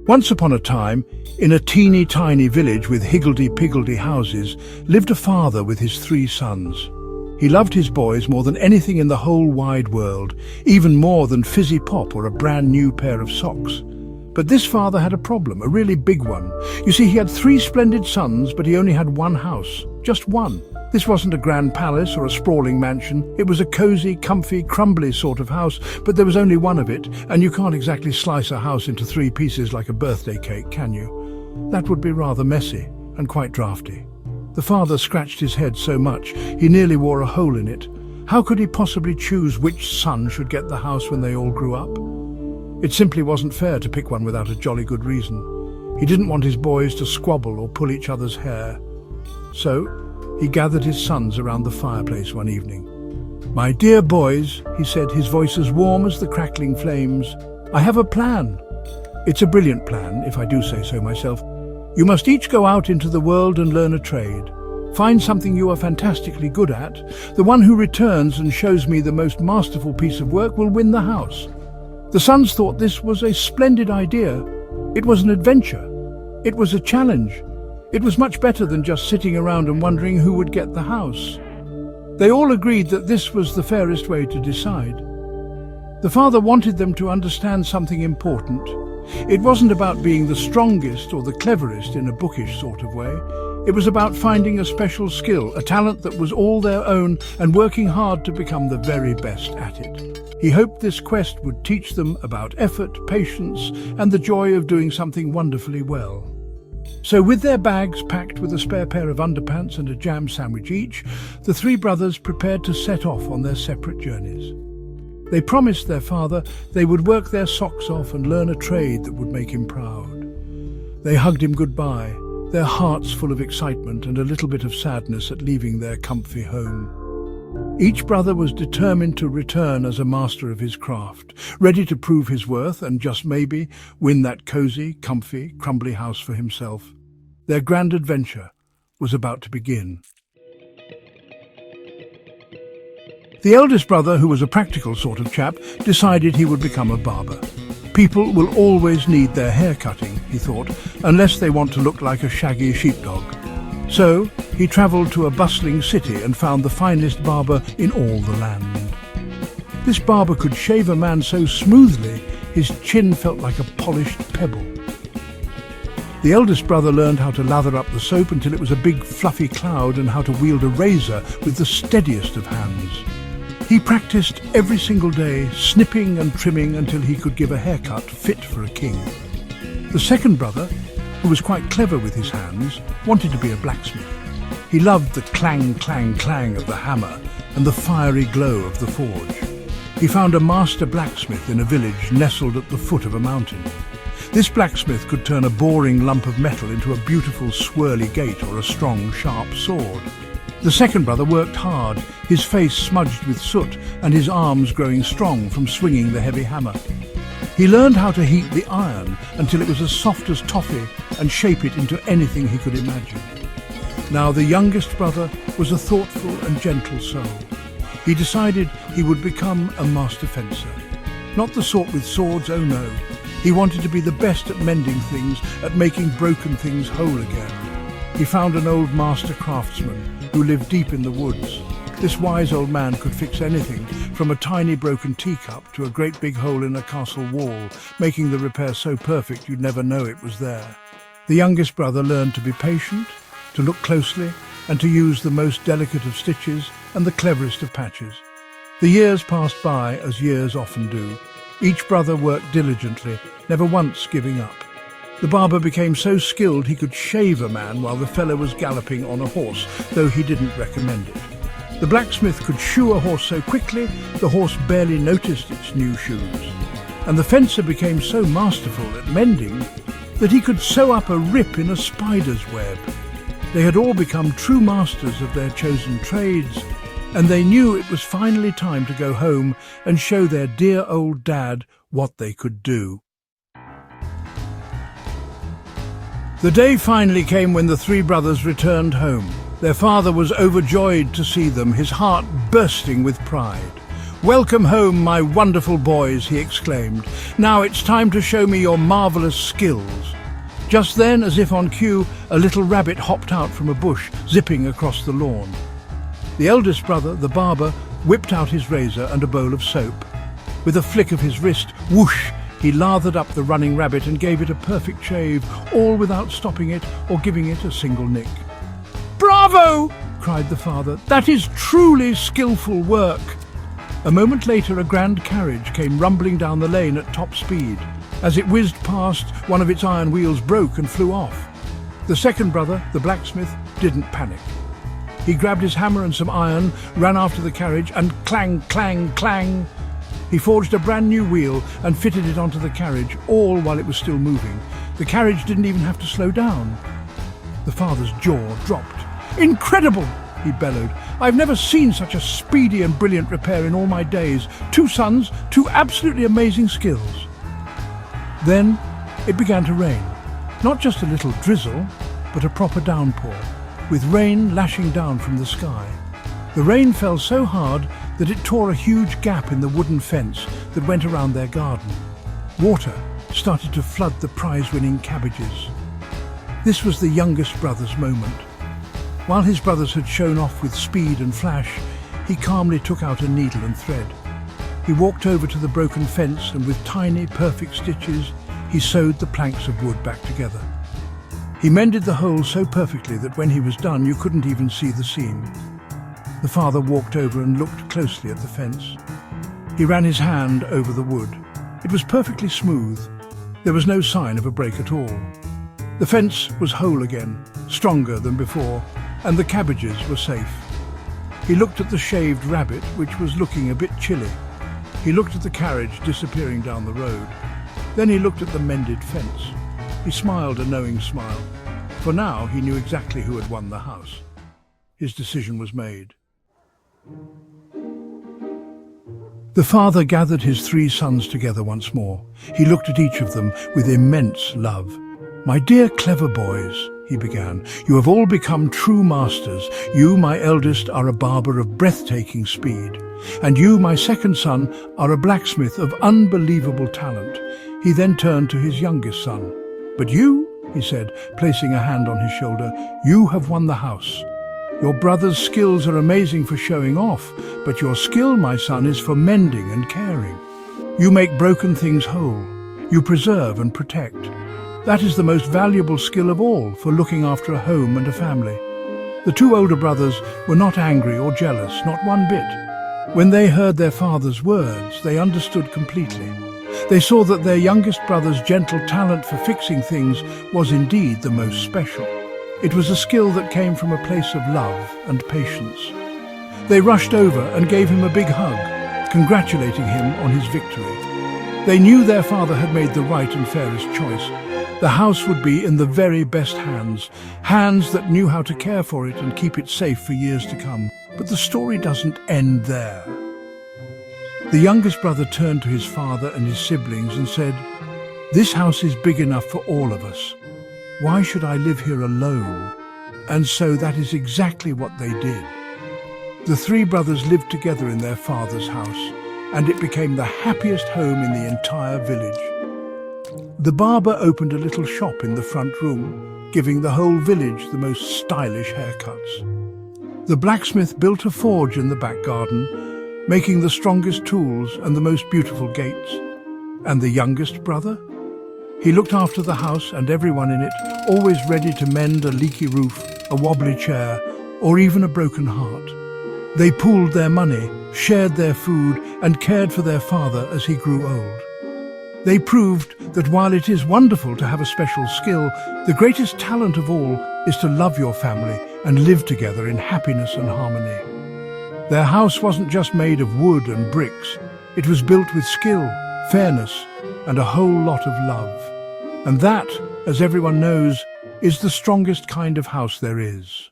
Once upon a time, in a teeny-tiny village with higgledy-piggledy houses, lived a father with his 3 sons. He loved his boys more than anything in the whole wide world, even more than fizzy pop or a brand new pair of socks. But this father had a problem, a really big one. You see, he had 3 splendid sons, but he only had one house. Just one. This wasn't a grand palace or a sprawling mansion. It was a cozy, comfy, crumbly sort of house, but there was only one of it, and you can't exactly slice a house into 3 pieces like a birthday cake, can you? That would be rather messy and quite drafty. The father scratched his head so much he nearly wore a hole in it. How could he possibly choose which son should get the house when they all grew up? It simply wasn't fair to pick one without a jolly good reason. He didn't want his boys to squabble or pull each other's hair. So he gathered his sons around the fireplace one evening. "My dear boys," he said, his voice as warm as the crackling flames, "I have a plan. It's a brilliant plan, if I do say so myself. You must each go out into the world and learn a trade. Find something you are fantastically good at. The one who returns and shows me the most masterful piece of work will win the house." The sons thought this was a splendid idea. It was an adventure. It was a challenge. It was much better than just sitting around and wondering who would get the house. They all agreed that this was the fairest way to decide. The father wanted them to understand something important. It wasn't about being the strongest or the cleverest in a bookish sort of way. It was about finding a special skill, a talent that was all their own, and working hard to become the very best at it. He hoped this quest would teach them about effort, patience, and the joy of doing something wonderfully well. So with their bags packed with a spare pair of underpants and a jam sandwich each, the 3 brothers prepared to set off on their separate journeys. They promised their father they would work their socks off and learn a trade that would make him proud. They hugged him goodbye, their hearts full of excitement and a little bit of sadness at leaving their comfy home. Each brother was determined to return as a master of his craft, ready to prove his worth and just maybe win that cozy, comfy, crumbly house for himself. Their grand adventure was about to begin. The eldest brother, who was a practical sort of chap, decided he would become a barber. People will always need their hair cutting, he thought, unless they want to look like a shaggy sheepdog. So he travelled to a bustling city and found the finest barber in all the land. This barber could shave a man so smoothly his chin felt like a polished pebble. The eldest brother learned how to lather up the soap until it was a big fluffy cloud and how to wield a razor with the steadiest of hands. He practiced every single day, snipping and trimming until he could give a haircut fit for a king. The second brother, who was quite clever with his hands, wanted to be a blacksmith. He loved the clang, clang, clang of the hammer and the fiery glow of the forge. He found a master blacksmith in a village nestled at the foot of a mountain. This blacksmith could turn a boring lump of metal into a beautiful swirly gate or a strong, sharp sword. The second brother worked hard, his face smudged with soot and his arms growing strong from swinging the heavy hammer. He learned how to heat the iron until it was as soft as toffee and shape it into anything he could imagine. Now the youngest brother was a thoughtful and gentle soul. He decided he would become a master fencer. Not the sort with swords, oh no. He wanted to be the best at mending things, at making broken things whole again. He found an old master craftsman who lived deep in the woods. This wise old man could fix anything, from a tiny broken teacup to a great big hole in a castle wall, making the repair so perfect you'd never know it was there. The youngest brother learned to be patient, to look closely, and to use the most delicate of stitches and the cleverest of patches. The years passed by, as years often do. Each brother worked diligently, never once giving up. The barber became so skilled he could shave a man while the fellow was galloping on a horse, though he didn't recommend it. The blacksmith could shoe a horse so quickly the horse barely noticed its new shoes. And the fencer became so masterful at mending that he could sew up a rip in a spider's web. They had all become true masters of their chosen trades, and they knew it was finally time to go home and show their dear old dad what they could do. The day finally came when the 3 brothers returned home. Their father was overjoyed to see them, his heart bursting with pride. "Welcome home, my wonderful boys," he exclaimed. "Now it's time to show me your marvellous skills." Just then, as if on cue, a little rabbit hopped out from a bush, zipping across the lawn. The eldest brother, the barber, whipped out his razor and a bowl of soap. With a flick of his wrist, whoosh, he lathered up the running rabbit and gave it a perfect shave, all without stopping it or giving it a single nick. "Bravo!" cried the father. "That is truly skillful work." A moment later, a grand carriage came rumbling down the lane at top speed. As it whizzed past, one of its iron wheels broke and flew off. The second brother, the blacksmith, didn't panic. He grabbed his hammer and some iron, ran after the carriage, and clang, clang, clang. He forged a brand new wheel and fitted it onto the carriage, all while it was still moving. The carriage didn't even have to slow down. The father's jaw dropped. "Incredible!" he bellowed. "I've never seen such a speedy and brilliant repair in all my days. 2 sons, 2 absolutely amazing skills." Then it began to rain. Not just a little drizzle, but a proper downpour, with rain lashing down from the sky. The rain fell so hard that it tore a huge gap in the wooden fence that went around their garden. Water started to flood the prize-winning cabbages. This was the youngest brother's moment. While his brothers had shown off with speed and flash, he calmly took out a needle and thread. He walked over to the broken fence and with tiny, perfect stitches, he sewed the planks of wood back together. He mended the hole so perfectly that when he was done, you couldn't even see the seam. The father walked over and looked closely at the fence. He ran his hand over the wood. It was perfectly smooth. There was no sign of a break at all. The fence was whole again, stronger than before, and the cabbages were safe. He looked at the shaved rabbit, which was looking a bit chilly. He looked at the carriage disappearing down the road. Then he looked at the mended fence. He smiled a knowing smile, for now he knew exactly who had won the house. His decision was made. The father gathered his 3 sons together once more. He looked at each of them with immense love. "My dear clever boys," he began, "you have all become true masters. You, my eldest, are a barber of breathtaking speed. And you, my second son, are a blacksmith of unbelievable talent." He then turned to his youngest son. "But you," he said, placing a hand on his shoulder, "you have won the house. Your brother's skills are amazing for showing off, but your skill, my son, is for mending and caring. You make broken things whole. You preserve and protect. That is the most valuable skill of all for looking after a home and a family." The 2 older brothers were not angry or jealous, not one bit. When they heard their father's words, they understood completely. They saw that their youngest brother's gentle talent for fixing things was indeed the most special. It was a skill that came from a place of love and patience. They rushed over and gave him a big hug, congratulating him on his victory. They knew their father had made the right and fairest choice. The house would be in the very best hands, hands that knew how to care for it and keep it safe for years to come. But the story doesn't end there. The youngest brother turned to his father and his siblings and said, "This house is big enough for all of us. Why should I live here alone?" And so that is exactly what they did. The 3 brothers lived together in their father's house, and it became the happiest home in the entire village. The barber opened a little shop in the front room, giving the whole village the most stylish haircuts. The blacksmith built a forge in the back garden, making the strongest tools and the most beautiful gates. And the youngest brother? He looked after the house and everyone in it, always ready to mend a leaky roof, a wobbly chair, or even a broken heart. They pooled their money, shared their food, and cared for their father as he grew old. They proved that while it is wonderful to have a special skill, the greatest talent of all is to love your family and live together in happiness and harmony. Their house wasn't just made of wood and bricks. It was built with skill, fairness, and a whole lot of love. And that, as everyone knows, is the strongest kind of house there is.